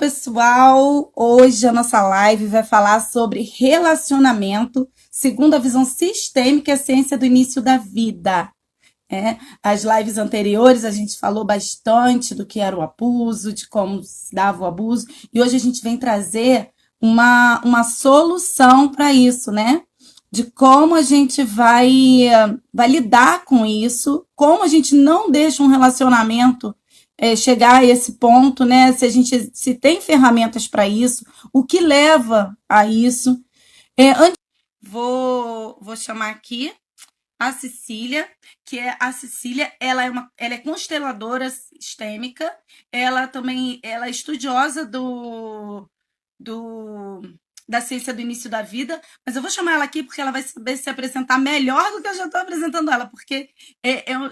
pessoal! Hoje a nossa live vai falar sobre relacionamento segundo a visão sistêmica e a ciência do início da vida. As lives anteriores a gente falou bastante do que era o abuso, de como se dava o abuso, e hoje a gente vem trazer uma solução para isso, né? De como a gente vai lidar com isso, como a gente não deixa um relacionamento chegar a esse ponto, né? Se tem ferramentas para isso, o que leva a isso. Vou chamar aqui a Cecília, que é a Cecília, ela é consteladora sistêmica, ela é estudiosa da ciência do início da vida, mas eu vou chamar ela aqui porque ela vai saber se apresentar melhor do que eu já estou apresentando ela, porque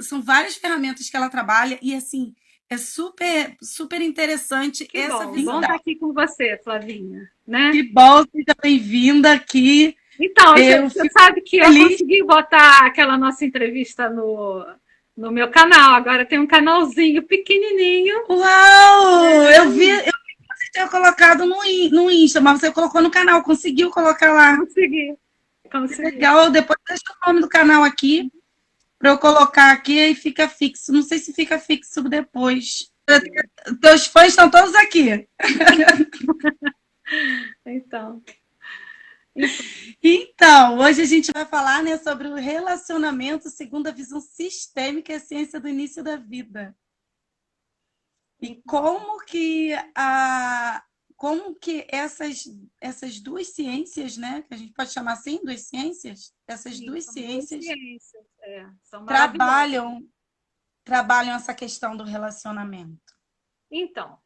são várias ferramentas que ela trabalha e, assim, é super, super interessante Que essa bom, visão. bom estar aqui com você, Flavinha, né? Que bom, seja bem-vinda aqui. Então, Eu você fico sabe que eu feliz. consegui botar aquela nossa entrevista no meu canal. Agora tem um canalzinho pequenininho. Uau! Eu vi que você tinha colocado no Insta, mas você colocou no canal, conseguiu colocar lá. Consegui, Que consegui. legal, depois deixa o nome do canal aqui para eu colocar aqui e fica fixo. Não sei se fica fixo depois. Teus fãs estão todos aqui. Então, hoje a gente vai falar, né, sobre o relacionamento segundo a visão sistêmica e a ciência do início da vida. E como que essas duas ciências, né, que a gente pode chamar assim, duas ciências, essas Sim, duas são duas ciências ciências, são maravilhosas. trabalham essa questão do relacionamento. Então,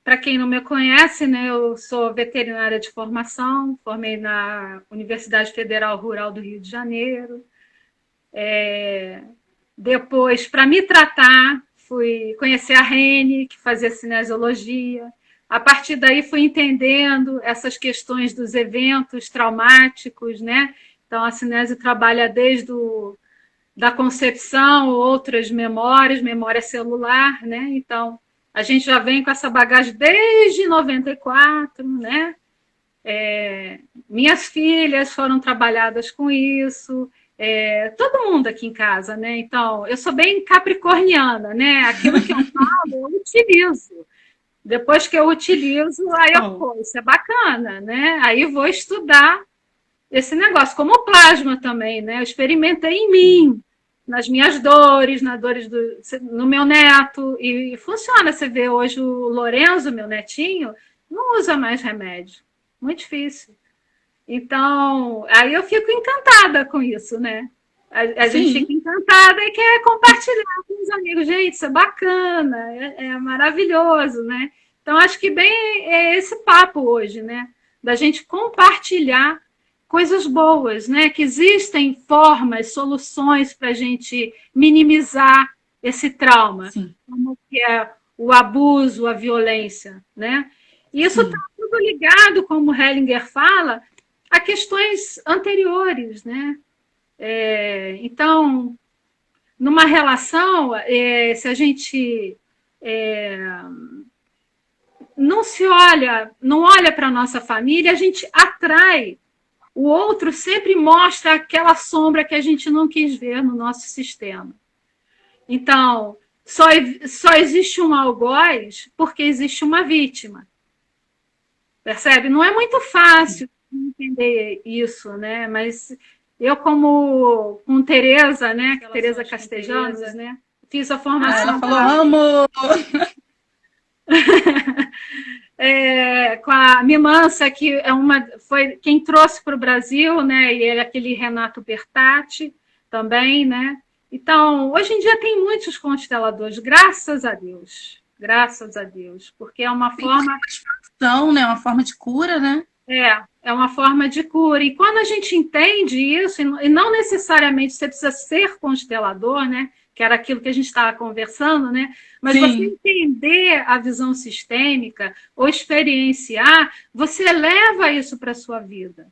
para quem não me conhece, né, eu sou veterinária de formação, formei na Universidade Federal Rural do Rio de Janeiro. Depois, para me tratar, fui conhecer a Rene, que fazia cinesiologia. A partir daí, fui entendendo essas questões dos eventos traumáticos, né? Então, a cinésio trabalha desde da concepção, outras memórias, memória celular, né? Então, a gente já vem com essa bagagem desde 94, né? Minhas filhas foram trabalhadas com isso, todo mundo aqui em casa, né? Então, eu sou bem capricorniana, né? Aquilo que eu falo, eu utilizo. Depois que eu utilizo, aí eu, pô, isso é bacana, né? Aí eu vou estudar esse negócio, como o plasma também, né? Eu experimentei em mim, nas minhas dores, no meu neto, e funciona. Você vê hoje o Lorenzo, meu netinho, não usa mais remédio. Muito difícil. Então, aí eu fico encantada com isso, né? A gente fica encantada e quer compartilhar com os amigos. Gente, isso é bacana, é maravilhoso, né? Então, acho que bem é esse papo hoje, né? Da gente compartilhar coisas boas, né? Que existem formas, soluções para a gente minimizar esse trauma, como que é o abuso, a violência, né? E isso está tudo ligado, como Hellinger fala, a questões anteriores, né? Então, numa relação, se a gente não olha para a nossa família, a gente atrai. O outro sempre mostra aquela sombra que a gente não quis ver no nosso sistema. Então, só existe um algoz porque existe uma vítima. Percebe? Não é muito fácil entender isso, né? Mas eu, com Tereza, né? Tereza Castellanos, né? Fiz a formação. Ela falou, amo! Com a Mimança, que foi quem trouxe para o Brasil, né? E ele, aquele Renato Bertatti também, né? Então, hoje em dia tem muitos consteladores, graças a Deus. Graças a Deus. Porque é uma forma. Né? Uma forma de cura, né? É uma forma de cura. E quando a gente entende isso, e não necessariamente você precisa ser constelador, né? Que era aquilo que a gente estava conversando, né? Mas você entender a visão sistêmica ou experienciar, você leva isso para a sua vida.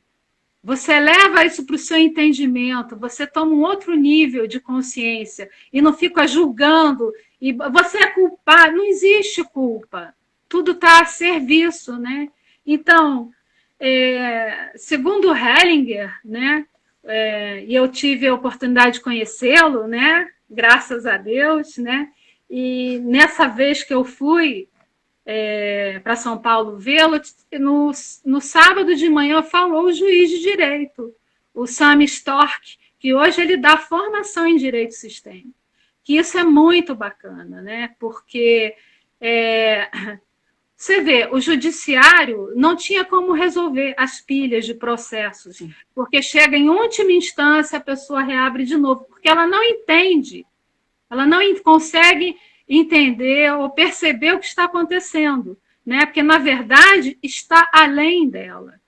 Você leva isso para o seu entendimento, você toma um outro nível de consciência e não fica julgando, e você é culpado, não existe culpa. tudo está a serviço, né? Então, segundo Hellinger, né? E eu tive a oportunidade de conhecê-lo, né? Graças a Deus, né? E nessa vez que eu fui para São Paulo vê-lo, no sábado de manhã falou o juiz de direito, o Sam Stork, que hoje ele dá formação em direito sistêmico. Que isso é muito bacana, né? Porque você vê, o judiciário não tinha como resolver as pilhas de processos, porque chega em última instância, a pessoa reabre de novo, porque ela não entende, ela não consegue entender ou perceber o que está acontecendo, né? Porque, na verdade, está além dela.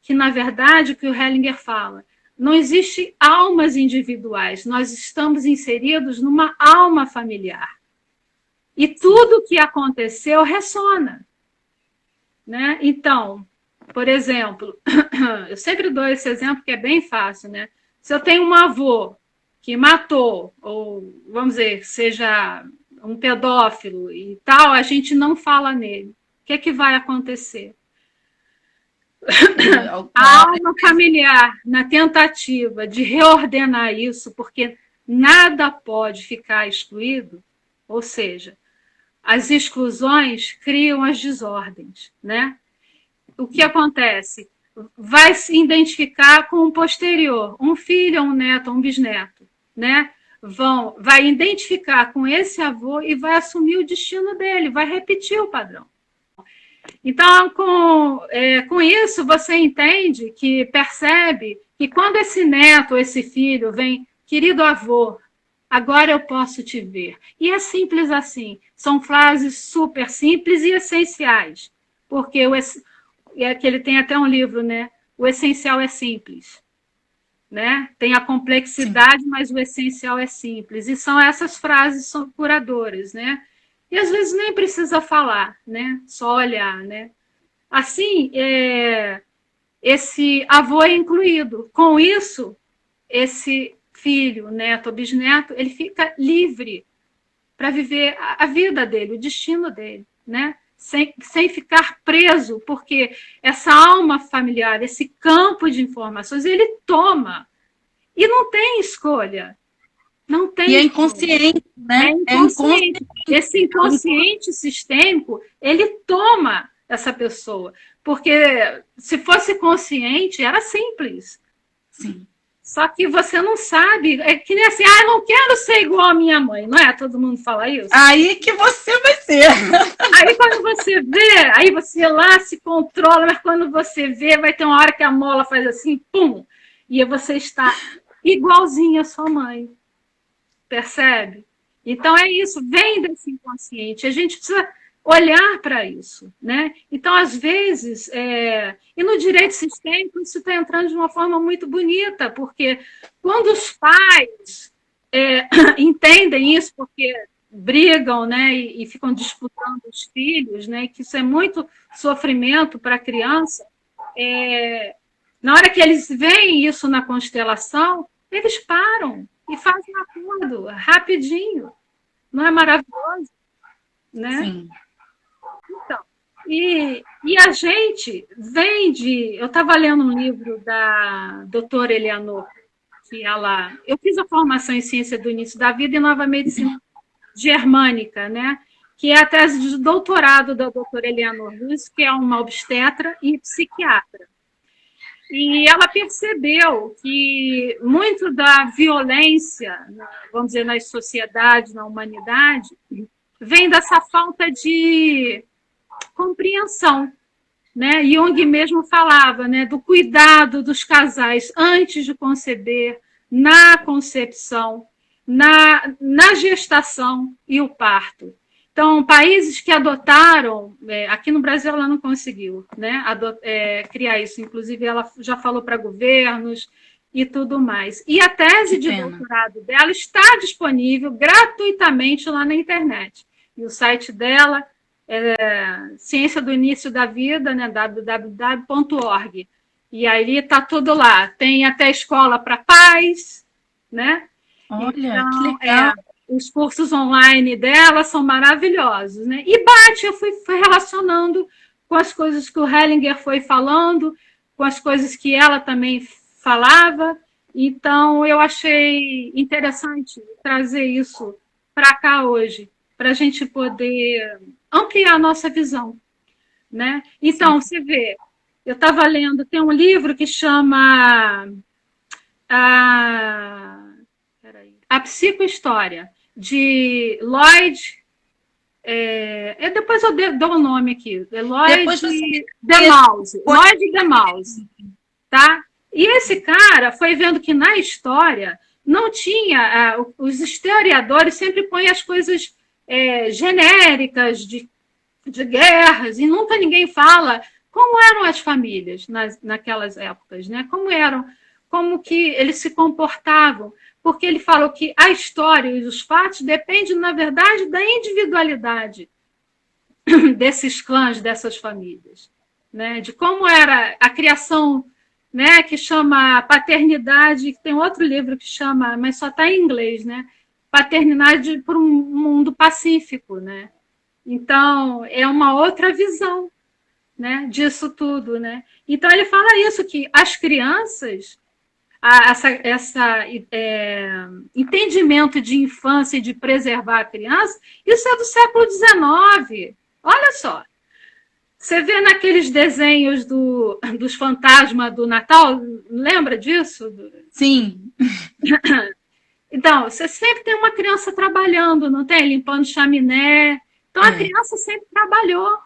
Que, na verdade, o que o Hellinger fala, não existe almas individuais, nós estamos inseridos numa alma familiar. E tudo o que aconteceu ressona. Né? Então, por exemplo, eu sempre dou esse exemplo que é bem fácil, né? Se eu tenho um avô que matou, ou vamos dizer, seja um pedófilo e tal, a gente não fala nele. O que é que vai acontecer? A alma familiar, na tentativa de reordenar isso, porque nada pode ficar excluído, ou seja, as exclusões criam as desordens, né? O que acontece? Vai se identificar com o posterior, um filho, um neto, um bisneto, né? Vai identificar com esse avô e vai assumir o destino dele, vai repetir o padrão. Então, com isso, você entende que percebe que quando esse neto, esse filho vem, querido avô, agora eu posso te ver. E é simples assim. São frases super simples e essenciais. Porque que ele tem até um livro, né? O essencial é simples. Né? Tem a complexidade, mas o essencial é simples. E são essas frases curadoras, né? E às vezes nem precisa falar, né? Só olhar, né? Assim, esse avô é incluído. Com isso, esse filho, neto ou bisneto, ele fica livre para viver a vida dele, o destino dele, né? Sem ficar preso, porque essa alma familiar, esse campo de informações, ele toma. E não tem escolha. Não tem. E é inconsciente, né? É inconsciente. Esse inconsciente sistêmico, ele toma essa pessoa. Porque se fosse consciente, era simples. Sim. Só que você não sabe, é que nem assim, eu não quero ser igual a minha mãe, não é? Todo mundo fala isso? Aí que você vai ser. Aí quando você vê, aí você lá se controla, mas quando você vê, vai ter uma hora que a mola faz assim, pum, e você está igualzinha à sua mãe. Percebe? Então é isso, vem desse inconsciente, a gente precisa olhar para isso, né? Então, às vezes, e no direito sistêmico isso está entrando de uma forma muito bonita, porque quando os pais entendem isso, porque brigam, né, e ficam disputando os filhos, né, que isso é muito sofrimento para a criança, na hora que eles veem isso na constelação, eles param e fazem um acordo rapidinho. Não é maravilhoso? Né? Sim. Então, e a gente vem de... Eu estava lendo um livro da doutora Eleanor, que ela... Eu fiz a formação em ciência do início da vida e nova medicina germânica, né? Que é a tese de doutorado da doutora Eleanor Luz, que é uma obstetra e psiquiatra. E ela percebeu que muito da violência, vamos dizer, nas sociedades, na humanidade, vem dessa falta de compreensão. Né? Jung mesmo falava, né, do cuidado dos casais antes de conceber, na concepção, na gestação e o parto. Então, países que adotaram, aqui no Brasil ela não conseguiu, né, criar isso, inclusive ela já falou para governos e tudo mais. E a tese de doutorado dela está disponível gratuitamente lá na internet. E o site dela Ciência do Início da Vida, né, www.org. E aí está tudo lá. Tem até escola para pais, né? Olha, então, que legal. os cursos online dela são maravilhosos, né? E bate, eu fui relacionando com as coisas que o Hellinger foi falando, com as coisas que ela também falava. Então, eu achei interessante trazer isso para cá hoje, para a gente poder ampliar a nossa visão, né? Então, Sim. você vê, eu estava lendo, tem um livro que chama a, a Psicohistória, de Lloyd. Depois eu dou o nome aqui. Lloyd Depois você DeMause. Lloyd DeMause, tá? E esse cara foi vendo que na história não tinha. Os historiadores sempre põem as coisas genéricas de guerras e nunca ninguém fala como eram as famílias naquelas épocas, né? Como que eles se comportavam, porque ele falou que a história e os fatos dependem, na verdade, da individualidade desses clãs, dessas famílias, né? De como era a criação, né? Que chama Paternidade, que tem outro livro que chama, mas só está em inglês, né? Paternidade para um mundo pacífico, né? Então, é uma outra visão, né, disso tudo, né? Então, ele fala isso, que as crianças, essa entendimento de infância e de preservar a criança, isso é do século XIX. Olha só, você vê naqueles desenhos dos fantasmas do Natal, lembra disso? Sim. Então, você sempre tem uma criança trabalhando, não tem? Limpando chaminé. Então, a criança sempre trabalhou.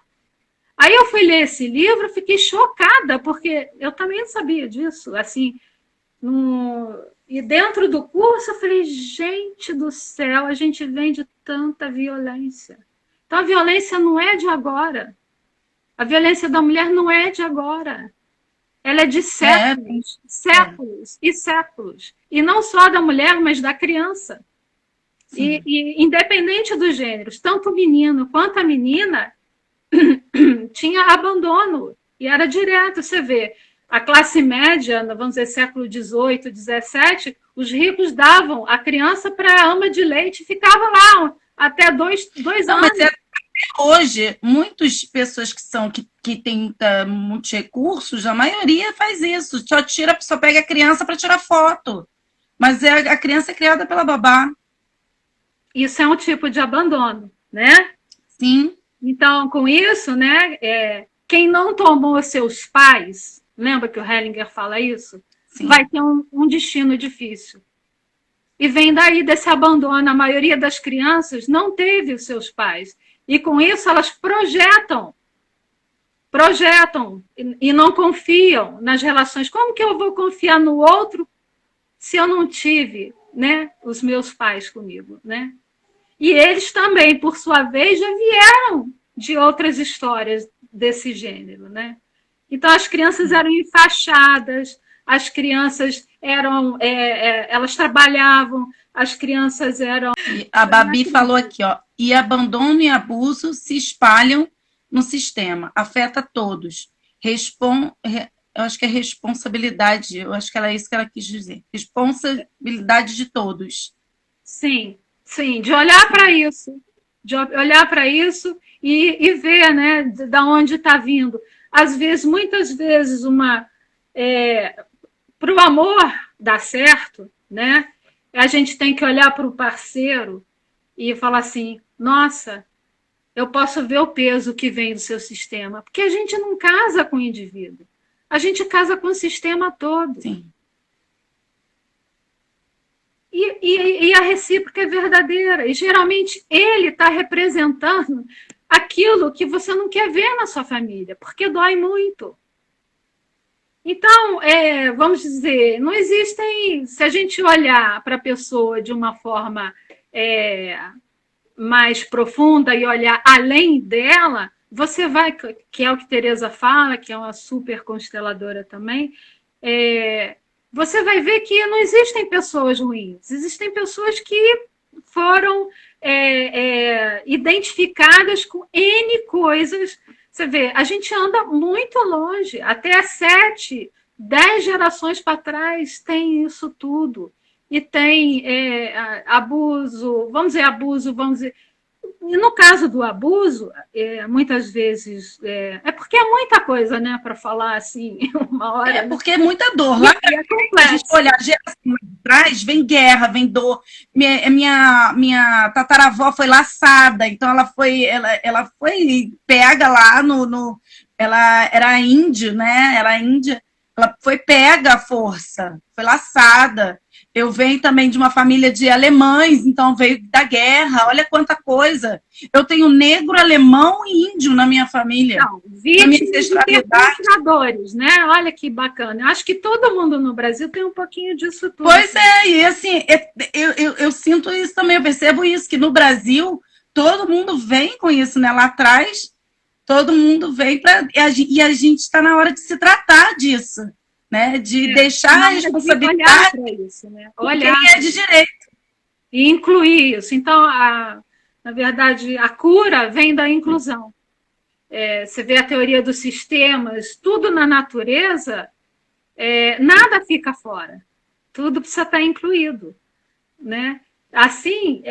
Aí eu fui ler esse livro, fiquei chocada, porque eu também não sabia disso. Assim, e dentro do curso eu falei, gente do céu, a gente vem de tanta violência. Então a violência não é de agora. A violência da mulher não é de agora. Ela é de séculos, séculos e séculos. E não só da mulher, mas da criança. E independente dos gêneros, tanto o menino quanto a menina tinha abandono. E era direto, você vê. A classe média, vamos dizer, século XVIII, XVII, os ricos davam a criança para a ama de leite e ficava lá até dois Não, anos. mas hoje, muitas pessoas que têm muitos recursos, a maioria faz isso. Só pega a criança para tirar foto. Mas a criança é criada pela babá. Isso é um tipo de abandono, né? Sim. Então, com isso, né, quem não tomou seus pais, lembra que o Hellinger fala isso? Sim. Vai ter um destino difícil. E vem daí desse abandono. A maioria das crianças não teve os seus pais. E com isso elas projetam e não confiam nas relações. Como que eu vou confiar no outro se eu não tive, né, os meus pais comigo, né? E eles também, por sua vez, já vieram de outras histórias desse gênero, né? Então, as crianças eram enfaixadas, as crianças eram... elas trabalhavam, as crianças eram... A Babi falou aqui, ó, e abandono e abuso se espalham no sistema, afeta todos. Eu acho que é responsabilidade, eu acho que era isso que ela quis dizer. Responsabilidade de todos. Sim, sim, de olhar para isso, e ver, né, da onde está vindo. Às vezes, muitas vezes, para o amor dar certo, né, a gente tem que olhar para o parceiro e falar assim, nossa, eu posso ver o peso que vem do seu sistema, porque a gente não casa com o indivíduo, a gente casa com o sistema todo. Sim. E a recíproca é verdadeira. E geralmente ele está representando aquilo que você não quer ver na sua família, porque dói muito. Então, vamos dizer, não existem. Se a gente olhar para a pessoa de uma forma mais profunda e olhar além dela, você vai, que é o que Teresa fala, que é uma super consteladora também, você vai ver que não existem pessoas ruins, existem pessoas que foram identificadas com N coisas. Você vê, a gente anda muito longe, até 7, 10 gerações para trás tem isso tudo. e tem abuso, vamos dizer. E no caso do abuso, muitas vezes, porque é muita coisa, né, para falar assim, uma hora. Né? Porque é muita dor. Lá a gente olhar a geração atrás, vem guerra, vem dor. Minha tataravó foi laçada, então ela foi pega lá ela era índio, né? Ela é índia, ela foi pega à força, foi laçada. Eu venho também de uma família de alemães, então veio da guerra, olha quanta coisa. Eu tenho negro, alemão e índio na minha família. Não, vítimas de terroristadores, né? Olha que bacana. Eu acho que todo mundo no Brasil tem um pouquinho disso tudo. Pois é, e assim, eu sinto isso também, eu percebo isso, que no Brasil todo mundo vem com isso, né? Lá atrás, todo mundo vem para. E a gente está na hora de se tratar disso. Né, de deixar a responsabilidade para isso, né? Olhar quem é de direito. E incluir isso. Então, na verdade, a cura vem da inclusão. Você vê a teoria dos sistemas, tudo na natureza, nada fica fora. Tudo precisa estar incluído. Né? Assim,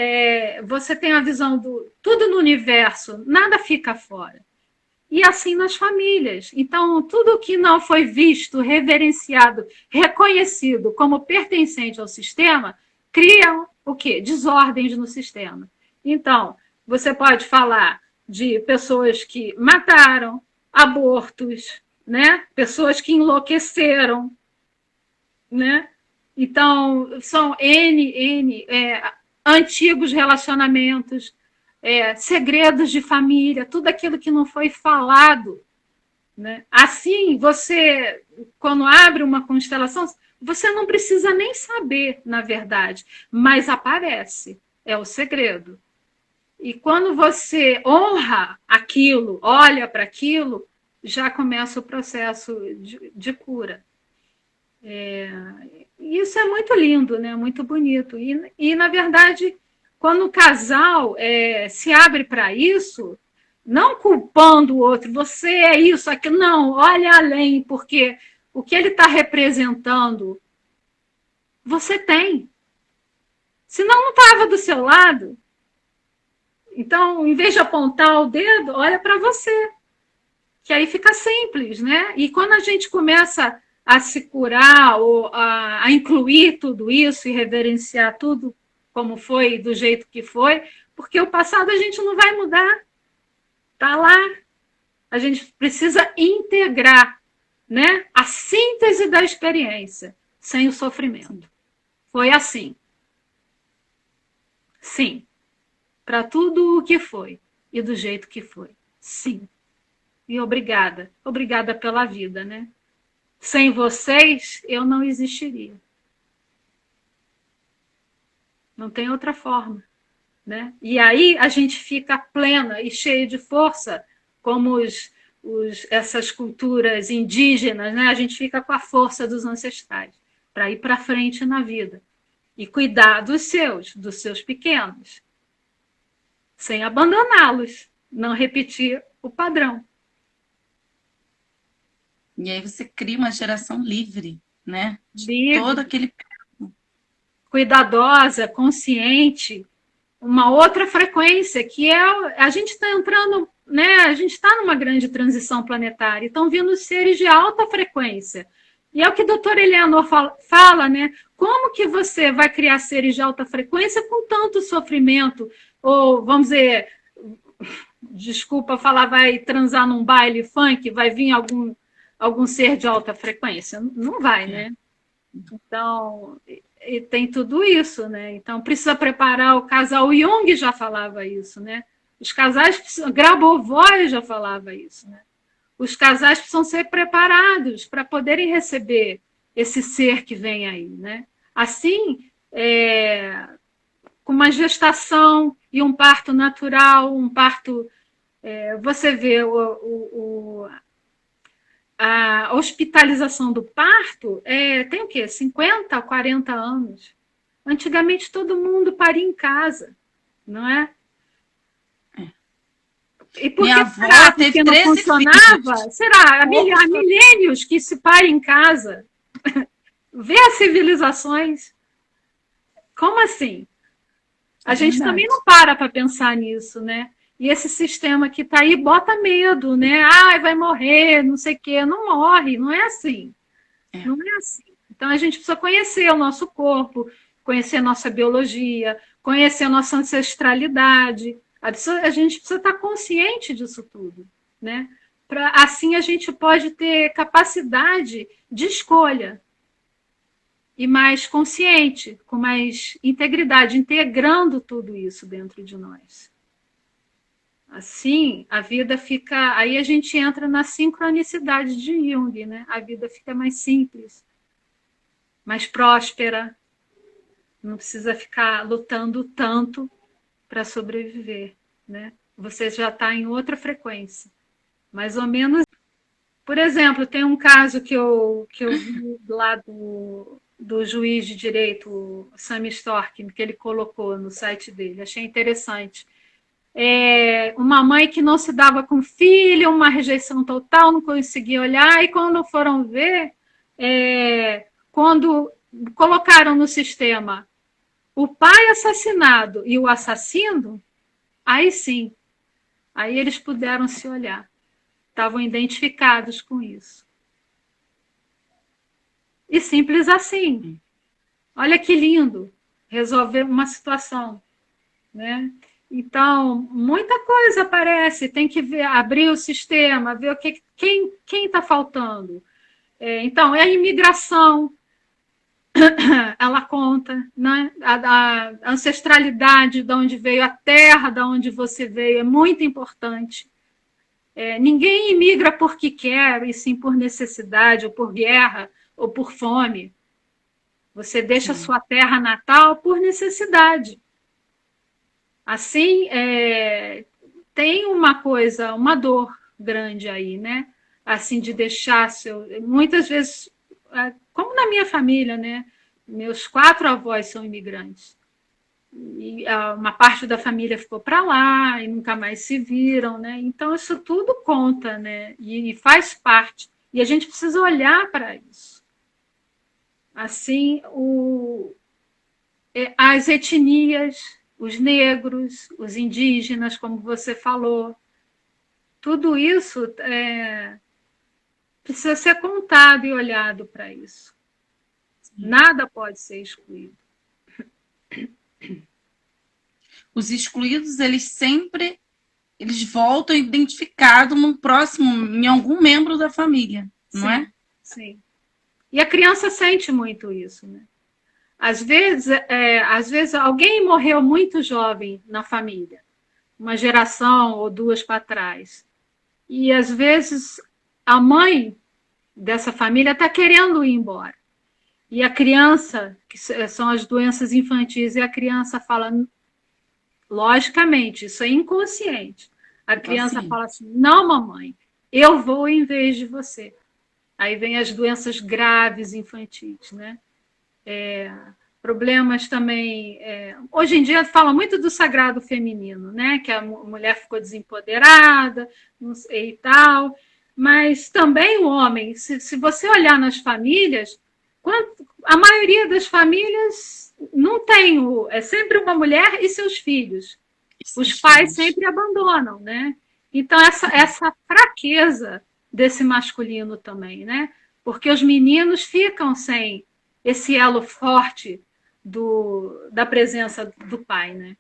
você tem a visão do tudo no universo, nada fica fora. E assim nas famílias. Então, tudo que não foi visto, reverenciado, reconhecido como pertencente ao sistema, criam o quê? Desordens no sistema. Então, você pode falar de pessoas que mataram, abortos, né? Pessoas que enlouqueceram, né? Então, são antigos relacionamentos, segredos de família, tudo aquilo que não foi falado. Né? Assim, você, quando abre uma constelação, você não precisa nem saber, na verdade, mas aparece, é o segredo. E quando você honra aquilo, olha para aquilo, já começa o processo de cura. Isso é muito lindo, né? Muito bonito. E na verdade, quando o casal se abre para isso, não culpando o outro, você é isso, aquilo, não, olha além, porque o que ele está representando, você tem. Senão não estava do seu lado. Então, em vez de apontar o dedo, olha para você. Que aí fica simples, né? E quando a gente começa a se curar ou a incluir tudo isso e reverenciar tudo como foi, do jeito que foi, porque o passado a gente não vai mudar. Está lá. A gente precisa integrar, né, a síntese da experiência, sem o sofrimento. Foi assim. Sim. Para tudo o que foi e do jeito que foi. Sim. E obrigada. Obrigada pela vida, né? Sem vocês, eu não existiria. Não tem outra forma. Né? E aí a gente fica plena e cheia de força, como essas culturas indígenas, né? A gente fica com a força dos ancestrais para ir para frente na vida e cuidar dos seus pequenos, sem abandoná-los, não repetir o padrão. E aí você cria uma geração livre, né? Livre, todo aquele cuidadosa, consciente, uma outra frequência, que a gente está entrando, né? A gente está numa grande transição planetária, estão vindo seres de alta frequência. E é o que o doutor Eleanor fala, né? Como que você vai criar seres de alta frequência com tanto sofrimento? Ou, vamos dizer, desculpa falar, vai transar num baile funk, vai vir algum ser de alta frequência? Não vai, né? Então, e tem tudo isso, né? Então, precisa preparar o casal. O Jung já falava isso, né? Os casais precisam... Grabovoi já falava isso, né? Os casais precisam ser preparados para poderem receber esse ser que vem aí, né? Assim, com uma gestação e um parto natural, um parto... você vê a hospitalização do parto tem o quê? 50, 40 anos. Antigamente todo mundo paria em casa, não é? E por que será que não funcionava? Filhos. Será? Há milênios que se para em casa. Vê as civilizações. Como assim? A É gente verdade. também não para pensar nisso, né? E esse sistema que está aí bota medo, né? Ah, vai morrer, não sei o quê. Não morre, não é assim. É. Não é assim. Então a gente precisa conhecer o nosso corpo, conhecer a nossa biologia, conhecer a nossa ancestralidade. A gente precisa estar consciente disso tudo, né? Assim a gente pode ter capacidade de escolha e mais consciente, com mais integridade, integrando tudo isso dentro de nós. Assim, a vida fica. Aí a gente entra na sincronicidade de Jung, né? A vida fica mais simples, mais próspera, não precisa ficar lutando tanto para sobreviver, né? Você já está em outra frequência, mais ou menos. Por exemplo, tem um caso que eu vi lá do juiz de direito, Sam Storkin, que ele colocou no site dele. Achei interessante. Uma mãe que não se dava com o filho, uma rejeição total, não conseguia olhar, e quando foram ver, quando colocaram no sistema o pai assassinado e o assassino, aí sim, aí eles puderam se olhar, estavam identificados com isso. E simples assim. Olha que lindo resolver uma situação, né? Então, muita coisa aparece, tem que ver, abrir o sistema, ver quem está faltando. Então, é a imigração, ela conta, né? A ancestralidade de onde veio, a terra de onde você veio, é muito importante. Ninguém imigra porque quer, e sim por necessidade, ou por guerra, ou por fome. Você deixa a sua terra natal por necessidade. Assim, tem uma coisa, uma dor grande aí, né? Assim, de deixar seu. Muitas vezes, como na minha família, né? Meus 4 avós são imigrantes. E uma parte da família ficou para lá e nunca mais se viram, né? Então, isso tudo conta, né? E faz parte. E a gente precisa olhar para isso. Assim, as etnias, os negros, os indígenas, como você falou, tudo isso precisa ser contado e olhado para isso. Nada pode ser excluído. Os excluídos, eles voltam identificados no próximo, em algum membro da família, não é? Sim, sim. E a criança sente muito isso, né? Às vezes alguém morreu muito jovem na família, uma geração ou duas para trás. E às vezes a mãe dessa família está querendo ir embora. E a criança, que são as doenças infantis, e a criança fala, logicamente, isso é inconsciente. A criança Assim, fala assim: não, mamãe, eu vou em vez de você. Aí vem as doenças graves infantis, né? Problemas também. Hoje em dia fala muito do sagrado feminino, né? Que a mulher ficou desempoderada, não sei e tal. Mas também o homem, se você olhar nas famílias, a maioria das famílias não tem é sempre uma mulher e seus filhos. Os esses pais filhos. sempre abandonam, né? Então essa fraqueza desse masculino também, né? Porque os meninos ficam sem esse elo forte da presença do pai, né?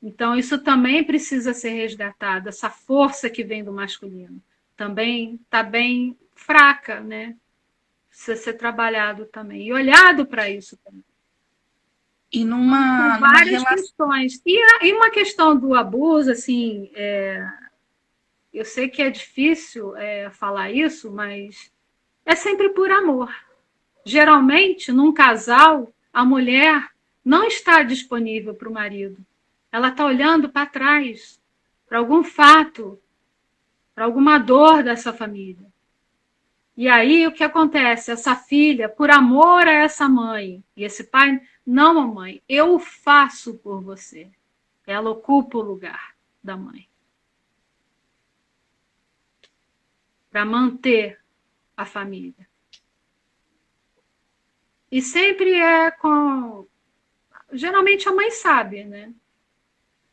Então isso também precisa ser resgatado, essa força que vem do masculino também está bem fraca, né? Precisa ser trabalhado também e olhado para isso também. E São numa várias relação. questões. E uma questão do abuso, assim, eu sei que é difícil falar isso, mas é sempre por amor. Geralmente, num casal, a mulher não está disponível para o marido. Ela está olhando para trás, para algum fato, para alguma dor dessa família. E aí o que acontece? Essa filha, por amor a essa mãe e esse pai, não, mamãe, eu faço por você. Ela ocupa o lugar da mãe para manter a família. E sempre é com geralmente a mãe sabe, né?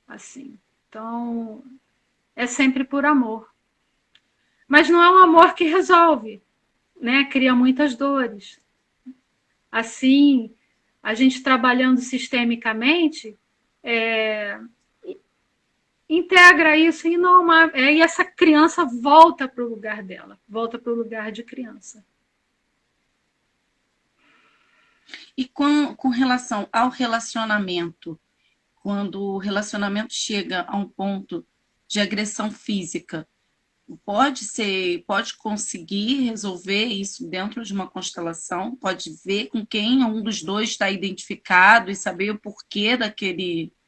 Assim, então é sempre por amor. Mas não é um amor que resolve, né? Cria muitas dores. Assim, a gente trabalhando sistemicamente, integra isso e não e essa criança volta para o lugar dela, volta para o lugar de criança. E com relação ao relacionamento, quando o relacionamento chega a um ponto de agressão física, pode conseguir resolver isso dentro de uma constelação? Pode ver com quem um dos dois está identificado e saber o porquê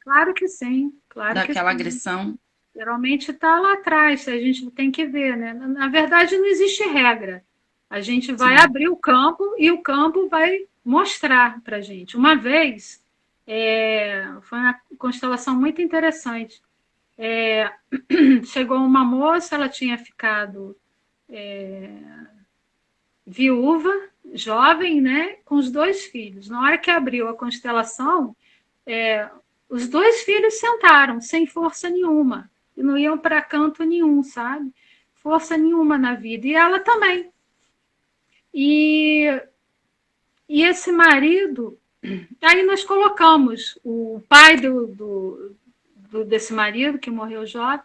Claro que sim, claro daquela que sim. agressão? Geralmente está lá atrás, a gente tem que ver, né? Na verdade, não existe regra. A gente vai abrir o campo e o campo vai mostrar para a gente. Uma vez, foi uma constelação muito interessante. Chegou uma moça, ela tinha ficado viúva, jovem, né, com os 2 filhos. Na hora que abriu a constelação, os 2 filhos sentaram sem força nenhuma e não iam para canto nenhum, sabe? Força nenhuma na vida. E ela também. E esse marido, aí nós colocamos o pai desse marido, que morreu jovem,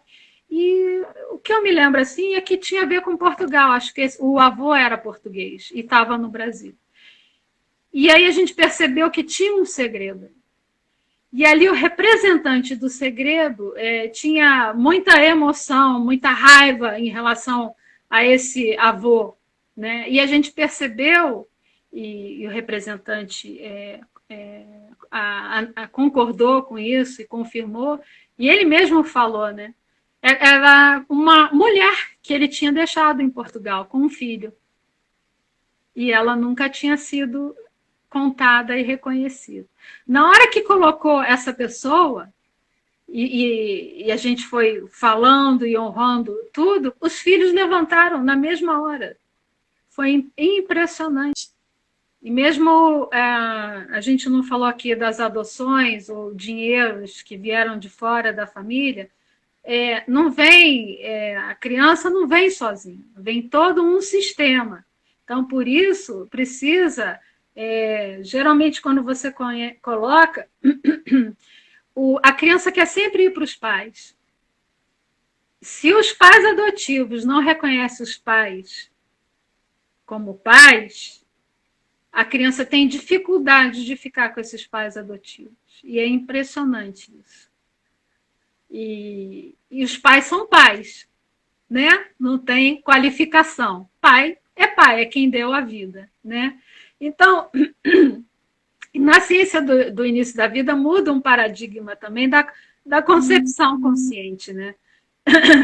e o que eu me lembro assim é que tinha a ver com Portugal. Acho que o avô era português e estava no Brasil. E aí a gente percebeu que tinha um segredo. E ali o representante do segredo tinha muita emoção, muita raiva em relação a esse avô, né? E a gente percebeu, e o representante concordou com isso e confirmou, e ele mesmo falou, né? Era uma mulher que ele tinha deixado em Portugal com um filho. E ela nunca tinha sido contada e reconhecida. Na hora que colocou essa pessoa, e a gente foi falando e honrando tudo, os filhos levantaram na mesma hora. Foi impressionante. E mesmo a gente não falou aqui das adoções ou dinheiros que vieram de fora da família, não vem, a criança não vem sozinha, vem todo um sistema. Então, por isso, precisa, geralmente, quando você coloca, a criança quer sempre ir para os pais. Se os pais adotivos não reconhecem os pais como pais, a criança tem dificuldade de ficar com esses pais adotivos. E é impressionante isso. E os pais são pais, né? Não tem qualificação. Pai, é quem deu a vida, né? Então, na ciência do início da vida muda um paradigma também da concepção consciente, né?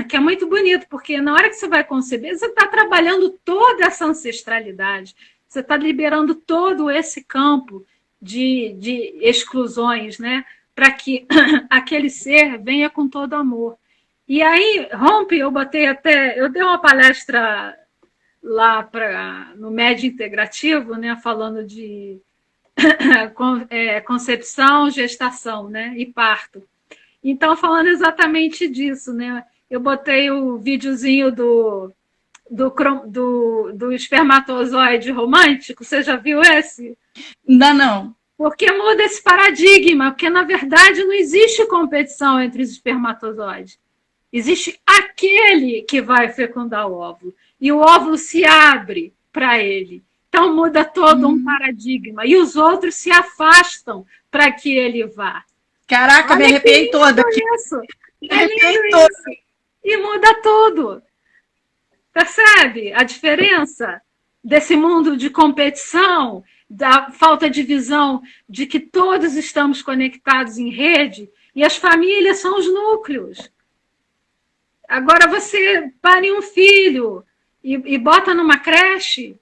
Que é muito bonito, porque na hora que você vai conceber, você está trabalhando toda essa ancestralidade, você está liberando todo esse campo de exclusões, né? Para que aquele ser venha com todo amor. E aí, rompe, eu dei uma palestra lá no Médio Integrativo, né? Falando de concepção, gestação, né? E parto. Então, falando exatamente disso, né? Eu botei o videozinho do espermatozoide romântico. Você já viu esse? Ainda não. Porque muda esse paradigma, porque, na verdade, não existe competição entre os espermatozoides. Existe aquele que vai fecundar o óvulo. E o óvulo se abre para ele. Então, muda todo um paradigma. E os outros se afastam para que ele vá. Caraca, me arrepiei toda aqui. Isso. Me arrepiei toda. E muda tudo. Percebe a diferença desse mundo de competição, da falta de visão de que todos estamos conectados em rede e as famílias são os núcleos. Agora você pare um filho e bota numa creche.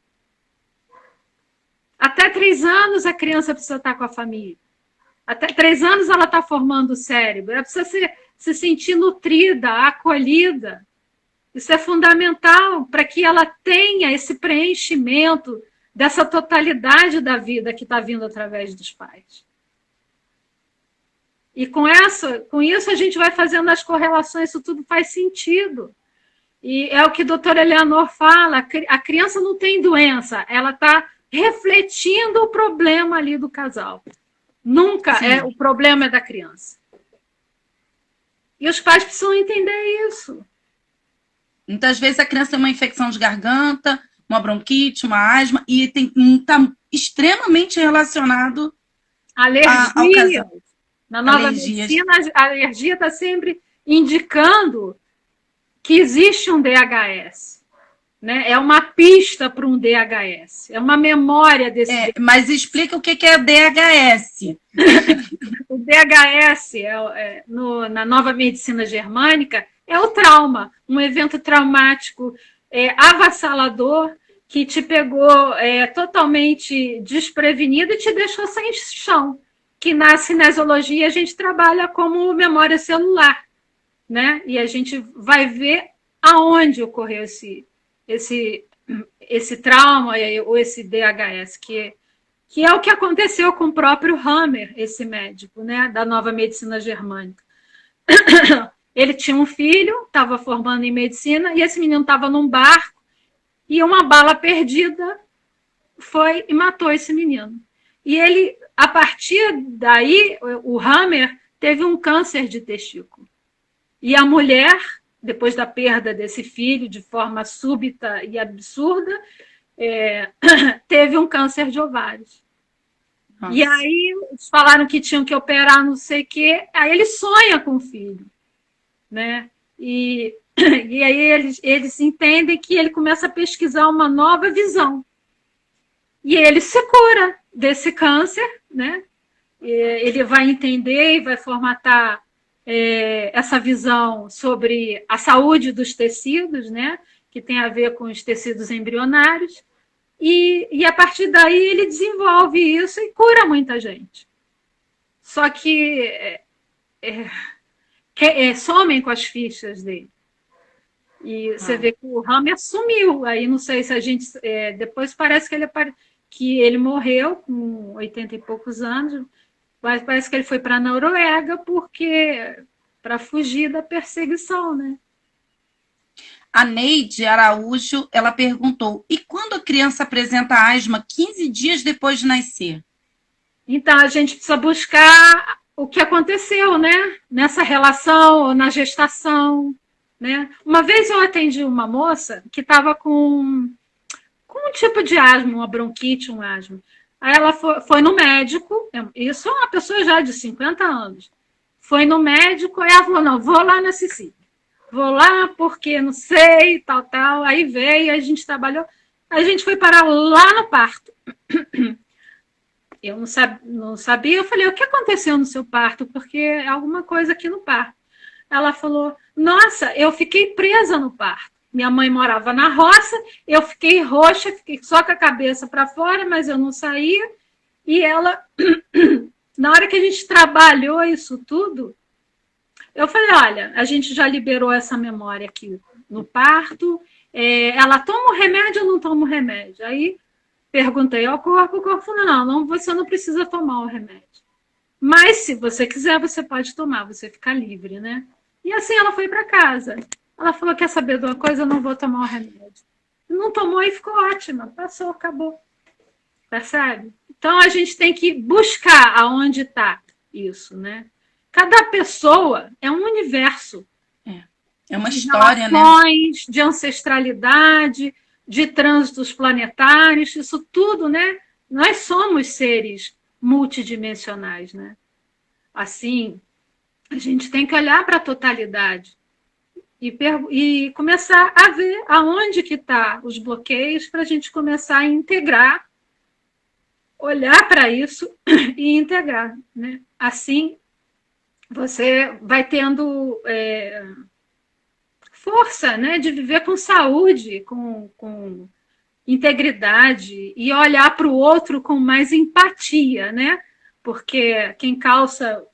Até 3 anos a criança precisa estar com a família. Até 3 anos ela está formando o cérebro. Ela precisa se sentir nutrida, acolhida. Isso é fundamental para que ela tenha esse preenchimento dessa totalidade da vida que está vindo através dos pais. E com isso a gente vai fazendo as correlações, isso tudo faz sentido. E é o que a doutora Eleanor fala, a criança não tem doença, ela está refletindo o problema ali do casal. Nunca o problema é da criança. E os pais precisam entender isso. Muitas vezes a criança tem uma infecção de garganta, uma bronquite, uma asma, e está extremamente relacionado ao casal. Na nova medicina, a alergia está sempre indicando que existe um DHS. Né? É uma pista para um DHS. É uma memória desse. Mas explica o que é DHS. O DHS, na nova medicina germânica, é o trauma. Um evento traumático avassalador que te pegou totalmente desprevenido e te deixou sem chão. Que na cinesiologia a gente trabalha como memória celular, né? E a gente vai ver aonde ocorreu esse trauma ou esse DHS, que é o que aconteceu com o próprio Hammer, esse médico, né, da nova medicina germânica. Ele tinha um filho, estava formando em medicina, e esse menino estava num barco, e uma bala perdida foi e matou esse menino. E ele, a partir daí, o Hammer teve um câncer de testículo. E a mulher, depois da perda desse filho, de forma súbita e absurda, teve um câncer de ovários. Nossa. E aí falaram que tinham que operar não sei o quê, aí ele sonha com o filho. Né? E aí eles entendem que ele começa a pesquisar uma nova visão. E ele se cura desse câncer, né? Ele vai entender e vai formatar essa visão sobre a saúde dos tecidos, né? Que tem a ver com os tecidos embrionários. E a partir daí ele desenvolve isso e cura muita gente. Só que somem com as fichas dele. E você vê que o Hammer sumiu. Aí não sei se a gente... depois parece que ele morreu com 80 e poucos anos, mas parece que ele foi para a Noruega para fugir da perseguição, né? A Neide Araújo, ela perguntou, e quando a criança apresenta asma 15 dias depois de nascer? Então, a gente precisa buscar o que aconteceu, né? Nessa relação, na gestação, né? Uma vez eu atendi uma moça que estava com um tipo de asma, uma bronquite, um asma. Aí ela foi no médico, isso é uma pessoa já de 50 anos. Foi no médico e ela falou, não, vou lá na Sicília. Vou lá porque não sei, tal. Aí veio, a gente trabalhou. A gente foi parar lá no parto. Eu não sabia. Eu falei, o que aconteceu no seu parto? Porque é alguma coisa aqui no parto. Ela falou, nossa, eu fiquei presa no parto. Minha mãe morava na roça, eu fiquei roxa, fiquei só com a cabeça para fora, mas eu não saía. E ela, na hora que a gente trabalhou isso tudo, eu falei, olha, a gente já liberou essa memória aqui no parto, ela toma o remédio ou não toma o remédio? Aí perguntei ao corpo, o corpo falou, não, você não precisa tomar o remédio. Mas se você quiser, você pode tomar, você fica livre, né? E assim ela foi para casa. Ela falou, quer saber de uma coisa? Eu não vou tomar o remédio. Não tomou e ficou ótima. Passou, acabou. Percebe? Então, a gente tem que buscar aonde está isso, né? Cada pessoa é um universo. É uma história, né? De ancestralidade, de trânsitos planetários, isso tudo, né? Nós somos seres multidimensionais, né? Assim, a gente tem que olhar para a totalidade. E começar a ver aonde que está os bloqueios para a gente começar a integrar, olhar para isso e integrar, né? Assim, você vai tendo força, né, de viver com saúde, com integridade e olhar para o outro com mais empatia, né? Porque quem calça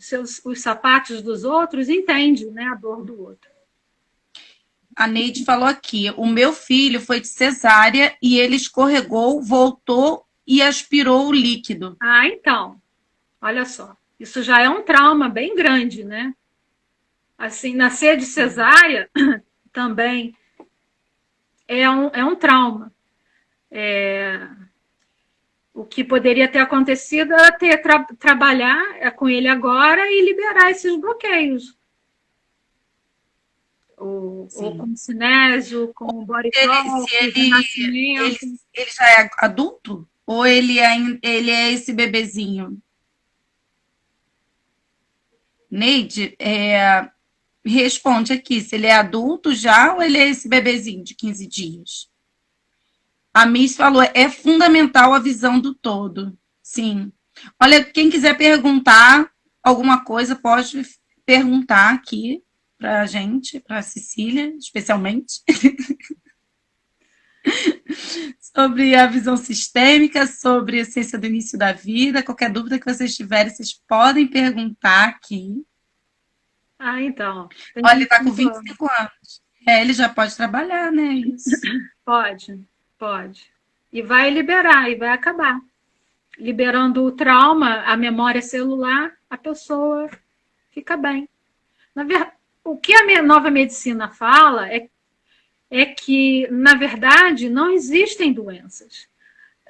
os sapatos dos outros entende, né, a dor do outro. A Neide falou aqui, o meu filho foi de cesárea e ele escorregou, voltou e aspirou o líquido. Então, olha só. Isso já é um trauma bem grande, né? Assim, nascer de cesárea também é um trauma. O que poderia ter acontecido era trabalhar com ele agora e liberar esses bloqueios. Ou com cinésio, com body talk, renascimento. Ele já é adulto? Ou ele é esse bebezinho? Neide, responde aqui, se ele é adulto já ou ele é esse bebezinho de 15 dias? A Miss falou, é fundamental a visão do todo. Sim. Olha, quem quiser perguntar alguma coisa, pode perguntar aqui para a gente, para a Cecília, especialmente. Sobre a visão sistêmica, sobre a essência do início da vida. Qualquer dúvida que vocês tiverem, vocês podem perguntar aqui. Então. Olha, ele está com 25 anos. Ele já pode trabalhar, né? Isso. Pode. E vai liberar, e vai acabar. Liberando o trauma, a memória celular, a pessoa fica bem. Na verdade, o que a nova medicina fala é que, na verdade, não existem doenças.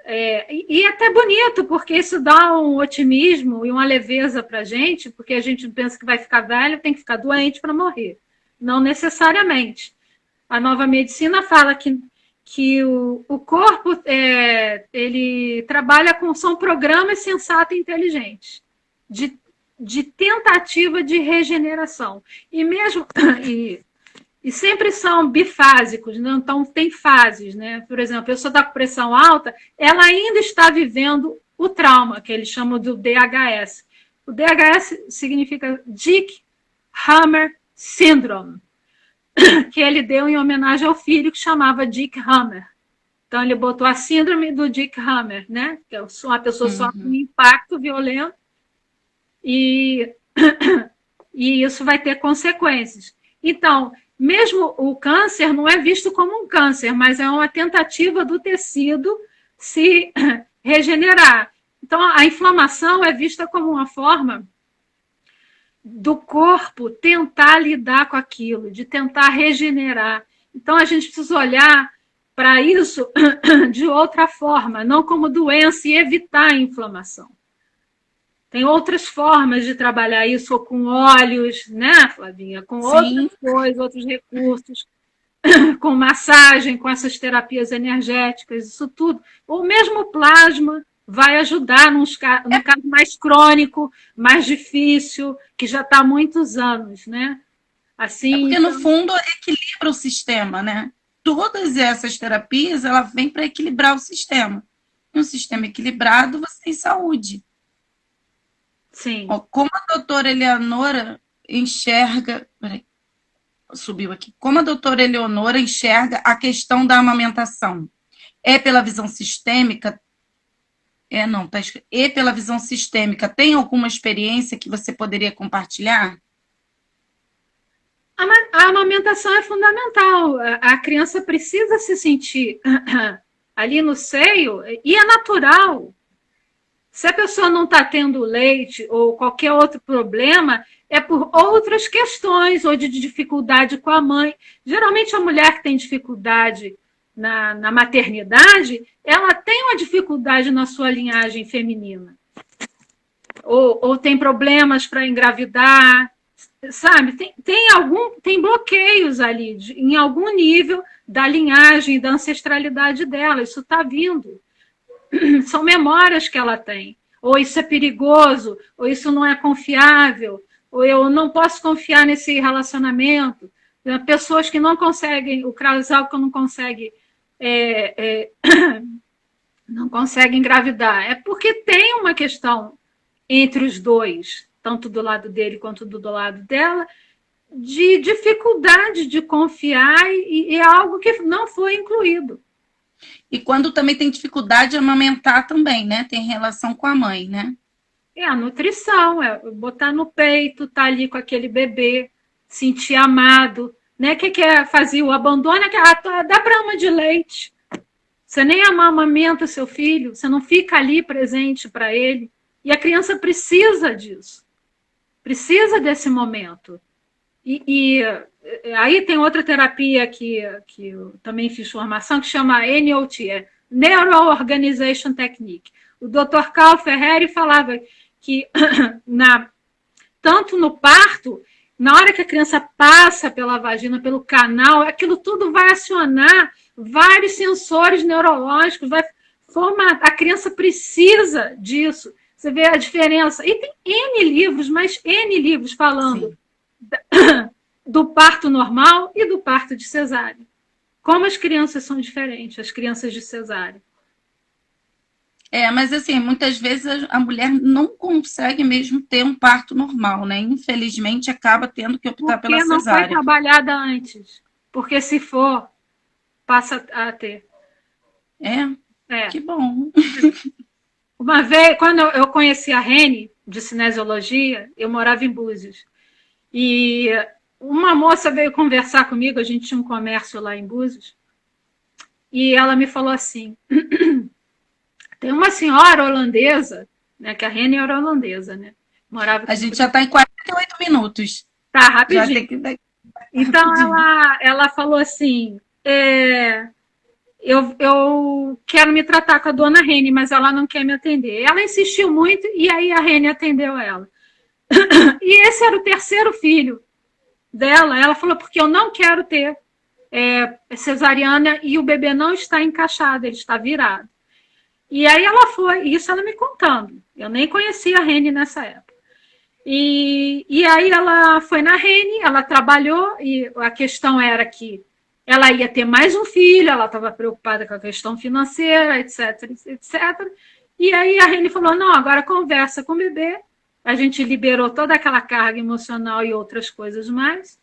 E é até bonito, porque isso dá um otimismo e uma leveza para a gente, porque a gente pensa que vai ficar velho, tem que ficar doente para morrer. Não necessariamente. A nova medicina fala que o corpo ele trabalha são programas sensatos e inteligentes de tentativa de regeneração. E mesmo e sempre são bifásicos, né? Então tem fases, né? Por exemplo, a pessoa está com pressão alta, ela ainda está vivendo o trauma, que eles chamam do DHS. O DHS significa Dick Hammer Syndrome, que ele deu em homenagem ao filho que chamava Dick Hammer. Então ele botou a síndrome do Dick Hammer, né? Que é uma pessoa sofre um impacto violento e isso vai ter consequências. Então, mesmo o câncer não é visto como um câncer, mas é uma tentativa do tecido se regenerar. Então, a inflamação é vista como uma forma do corpo tentar lidar com aquilo, de tentar regenerar. Então, a gente precisa olhar para isso de outra forma, não como doença e evitar a inflamação. Tem outras formas de trabalhar isso, ou com óleos, né, Flavinha? Com outras coisas, outros recursos, com massagem, com essas terapias energéticas, isso tudo. Ou mesmo plasma vai ajudar no caso mais crônico, mais difícil, que já está há muitos anos, né? Assim, porque, no fundo, equilibra o sistema, né? Todas essas terapias, ela vem para equilibrar o sistema. E um sistema equilibrado, você tem saúde. Sim. Como a doutora Eleonora enxerga... Peraí, subiu aqui. Como a doutora Eleonora enxerga a questão da amamentação? É pela visão sistêmica? Tá escrito. E pela visão sistêmica, tem alguma experiência que você poderia compartilhar? A amamentação é fundamental. A criança precisa se sentir ali no seio, e é natural. Se a pessoa não está tendo leite ou qualquer outro problema, é por outras questões, ou de dificuldade com a mãe. Geralmente, a mulher que tem dificuldade na maternidade, ela tem uma dificuldade na sua linhagem feminina. Ou tem problemas para engravidar, sabe? Tem bloqueios ali, em algum nível da linhagem, da ancestralidade dela. Isso está vindo. São memórias que ela tem. Ou isso é perigoso, ou isso não é confiável, ou eu não posso confiar nesse relacionamento. Pessoas que não conseguem, o casal que não consegue engravidar. É porque tem uma questão entre os dois, tanto do lado dele quanto do lado dela, de dificuldade de confiar, e é algo que não foi incluído. E quando também tem dificuldade de amamentar também, né? Tem relação com a mãe, né? É a nutrição, é botar no peito, tá ali com aquele bebê, sentir amado, né? O que é fazer o abandono? Dá brama de leite. Você nem amamenta seu filho, você não fica ali presente para ele. E a criança precisa disso. precisa desse momento. E aí tem outra terapia que eu também fiz formação, que chama NOT, Neuro Organization Technique. O Dr. Carl Ferreri falava que tanto no parto, na hora que a criança passa pela vagina, pelo canal, aquilo tudo vai acionar vários sensores neurológicos, vai formar. A criança precisa disso. Você vê a diferença. E tem N livros, mas N livros falando do parto normal e do parto de cesárea. Como as crianças são diferentes, as crianças de cesárea. Mas assim, muitas vezes a mulher não consegue mesmo ter um parto normal, né? Infelizmente, acaba tendo que optar pela cesárea. Porque não foi trabalhada antes. Porque se for, passa a ter. Que bom. Uma vez, quando eu conheci a Rene, de cinesiologia, eu morava em Búzios. E uma moça veio conversar comigo, a gente tinha um comércio lá em Búzios, e ela me falou assim, tem uma senhora holandesa, né, que a Rene era holandesa, né? Morava a gente já está em 48 minutos. Tá, rapidinho. Então, ela falou assim, eu quero me tratar com a dona Rene, mas ela não quer me atender. Ela insistiu muito e aí a Rene atendeu ela. E esse era o terceiro filho dela. Ela falou, porque eu não quero ter cesariana e o bebê não está encaixado, ele está virado. E aí ela foi, isso ela me contando. Eu nem conhecia a Rene nessa época. E aí ela foi na Rene, ela trabalhou, e a questão era que ela ia ter mais um filho, ela estava preocupada com a questão financeira, etc, etc. E aí a Rene falou, não, agora conversa com o bebê. A gente liberou toda aquela carga emocional e outras coisas mais.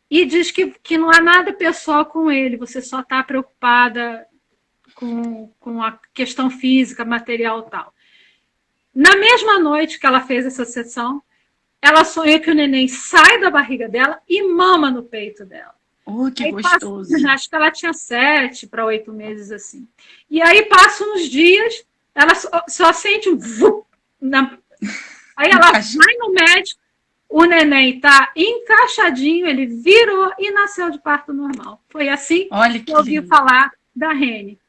E diz que não há nada pessoal com ele, você só está preocupada com a questão física, material e tal. Na mesma noite que ela fez essa sessão, ela sonhou que o neném sai da barriga dela e mama no peito dela. Que aí gostoso. Acho que ela tinha 7 para 8 meses, assim. E aí passam uns dias, ela só sente um... Aí ela vai no médico, o neném está encaixadinho, ele virou e nasceu de parto normal. Foi assim que eu ouvi falar da Rene.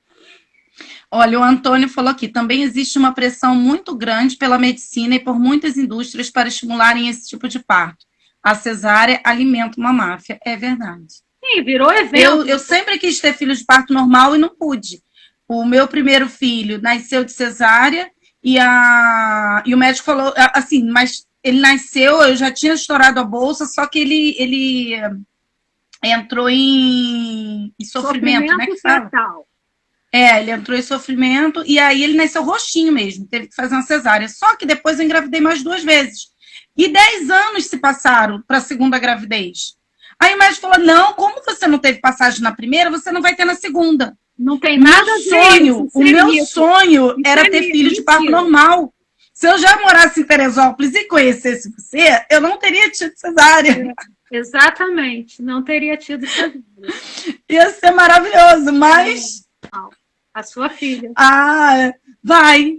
Olha, o Antônio falou aqui, também existe uma pressão muito grande pela medicina e por muitas indústrias para estimularem esse tipo de parto. A cesárea alimenta uma máfia. É verdade. Sim, virou evento. Eu sempre quis ter filho de parto normal e não pude. O meu primeiro filho nasceu de cesárea e o médico falou assim, mas ele nasceu, eu já tinha estourado a bolsa, só que ele entrou em sofrimento, né? Que fala? Ele entrou em sofrimento e aí ele nasceu roxinho mesmo, teve que fazer uma cesárea. Só que depois eu engravidei mais 2 vezes. E 10 anos se passaram para a segunda gravidez. Aí o médico falou, não, como você não teve passagem na primeira, você não vai ter na segunda. Não tem nada a ver. O meu sonho era ter filho de parto normal. Se eu já morasse em Teresópolis e conhecesse você, eu não teria tido cesárea. Exatamente, não teria tido cesárea. Ia ser maravilhoso, mas... A sua filha. Vai.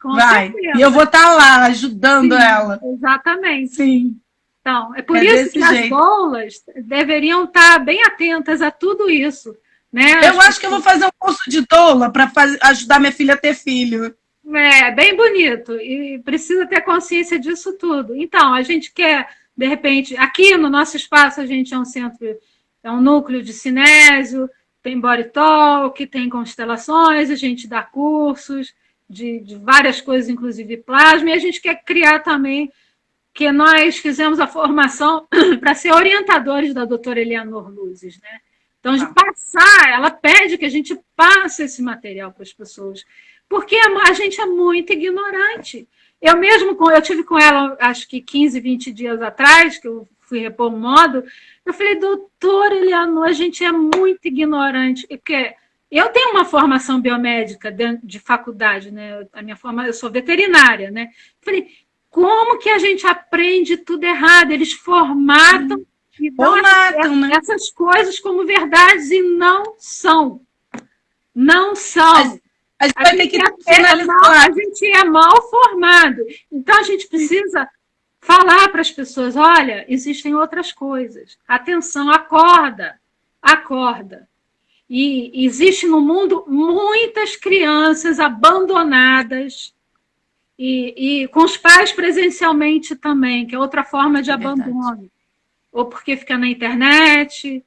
Com certeza. E eu vou estar lá ajudando ela. Exatamente. Sim. Então, é por isso que as doulas deveriam estar bem atentas a tudo isso. Né? Eu acho que eu vou fazer um curso de doula para ajudar minha filha a ter filho. Bem bonito. E precisa ter consciência disso tudo. Então, a gente quer, de repente, aqui no nosso espaço, a gente é um centro, é um núcleo de cinésio, tem body talk, tem constelações, a gente dá cursos de várias coisas, inclusive plasma, e a gente quer criar também, que nós fizemos a formação para ser orientadores da doutora Eleanor Luzes, né? Então, de passar, ela pede que a gente passe esse material para as pessoas, porque a gente é muito ignorante. Eu tive com ela, acho que 15, 20 dias atrás, que eu fui repor um módulo, eu falei, doutora Eleanor, a gente é muito ignorante, porque eu tenho uma formação biomédica de faculdade, né? Eu sou veterinária, né? Eu falei, como que a gente aprende tudo errado? Eles formatam e dão essas coisas como verdades e não são. Não são. A gente é mal formado. Então, a gente precisa falar para as pessoas, olha, existem outras coisas. Atenção, acorda, acorda. E existe no mundo muitas crianças abandonadas e com os pais presencialmente também, que é outra forma de abandono. Ou porque fica na internet,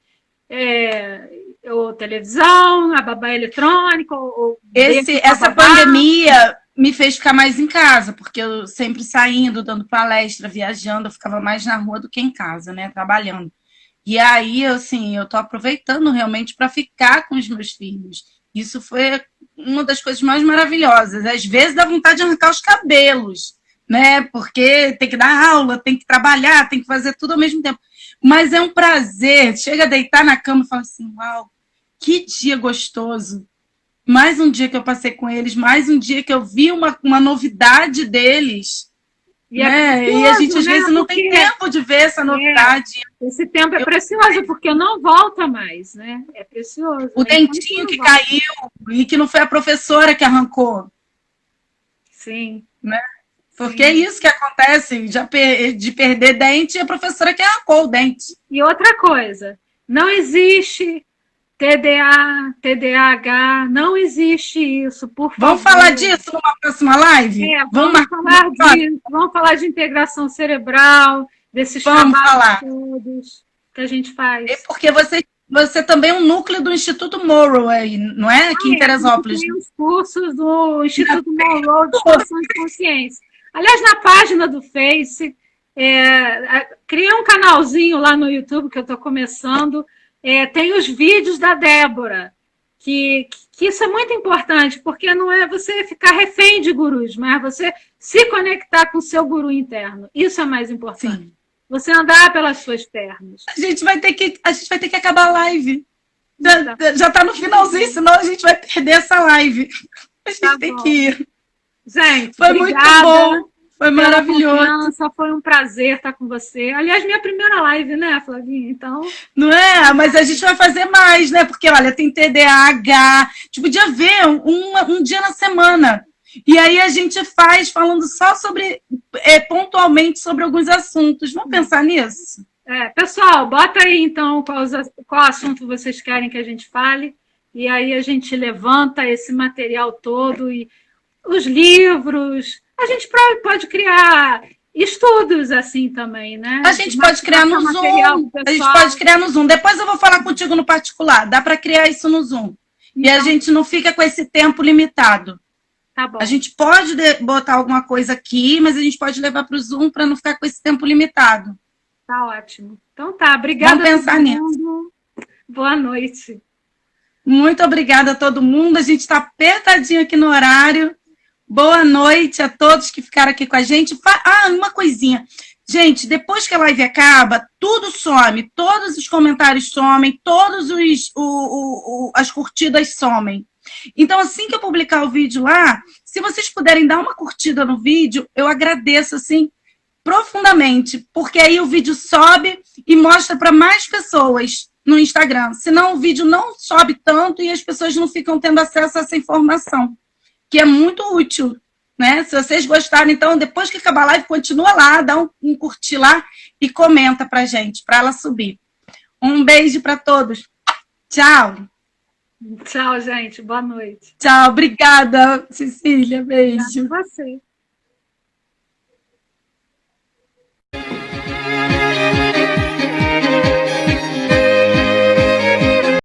ou televisão, a babá eletrônica. Essa pandemia me fez ficar mais em casa, porque eu sempre saindo, dando palestra, viajando, eu ficava mais na rua do que em casa, né, trabalhando. E aí, assim, eu tô aproveitando realmente para ficar com os meus filhos. Isso foi uma das coisas mais maravilhosas. Às vezes dá vontade de arrancar os cabelos, né? Porque tem que dar aula, tem que trabalhar, tem que fazer tudo ao mesmo tempo. Mas é um prazer. Chega a deitar na cama e fala assim, uau, que dia gostoso. Mais um dia que eu passei com eles, mais um dia que eu vi uma novidade deles. E a gente às vezes não tem tempo de ver essa novidade. Esse tempo é precioso, porque não volta mais, né? É precioso. O dentinho que caiu e que não foi a professora que arrancou. Sim. Né? Porque é isso que acontece, de perder dente e a professora que arrancou o dente. E outra coisa, não existe TDA, TDAH, não existe isso, por favor. Vamos falar disso numa próxima live? Vamos falar disso, vamos falar de integração cerebral, desses trabalhos todos que a gente faz. É porque você também é um núcleo do Instituto Morrow aí, não é? Aqui em Teresópolis. Tem os cursos do Instituto Morrow de Expansão de Consciência. Aliás, na página do Face, criei um canalzinho lá no YouTube que eu estou começando. Tem os vídeos da Débora, que isso é muito importante, porque não é você ficar refém de gurus, mas você se conectar com o seu guru interno. Isso é mais importante. Sim. Você andar pelas suas pernas. A gente vai ter que acabar a live. Já está no finalzinho, senão a gente vai perder essa live. A gente tem que ir. Gente, foi obrigada, muito bom. Foi maravilhoso. Foi um prazer estar com você. Aliás, minha primeira live, né, Flavinha? Então. Não é? Mas a gente vai fazer mais, né? Porque, olha, tem TDAH. Tipo, podia ver um dia na semana. E aí a gente faz falando só sobre, pontualmente, sobre alguns assuntos. Vamos pensar nisso? Pessoal, bota aí, então, qual assunto vocês querem que a gente fale. E aí a gente levanta esse material todo e os livros. A gente pode criar estudos assim também, né? A gente pode criar no Zoom. A gente pode criar no Zoom. Depois eu vou falar contigo no particular. Dá para criar isso no Zoom. Então, e a gente não fica com esse tempo limitado. Tá bom. A gente pode botar alguma coisa aqui, mas a gente pode levar para o Zoom para não ficar com esse tempo limitado. Tá ótimo. Então tá, obrigada. Vamos pensar nisso. Boa noite. Muito obrigada a todo mundo. A gente está apertadinho aqui no horário. Boa noite a todos que ficaram aqui com a gente. Uma coisinha. Gente, depois que a live acaba, tudo some. Todos os comentários somem. Todos as curtidas somem. Então, assim que eu publicar o vídeo lá, se vocês puderem dar uma curtida no vídeo, eu agradeço, assim, profundamente. Porque aí o vídeo sobe e mostra para mais pessoas no Instagram. Senão o vídeo não sobe tanto e as pessoas não ficam tendo acesso a essa informação, que é muito útil, né? Se vocês gostarem, então, depois que acabar a live, continua lá, dá um curtir lá e comenta pra gente, para ela subir. Um beijo para todos. Tchau. Tchau, gente. Boa noite. Tchau. Obrigada, Cecília. Beijo. Obrigada a você.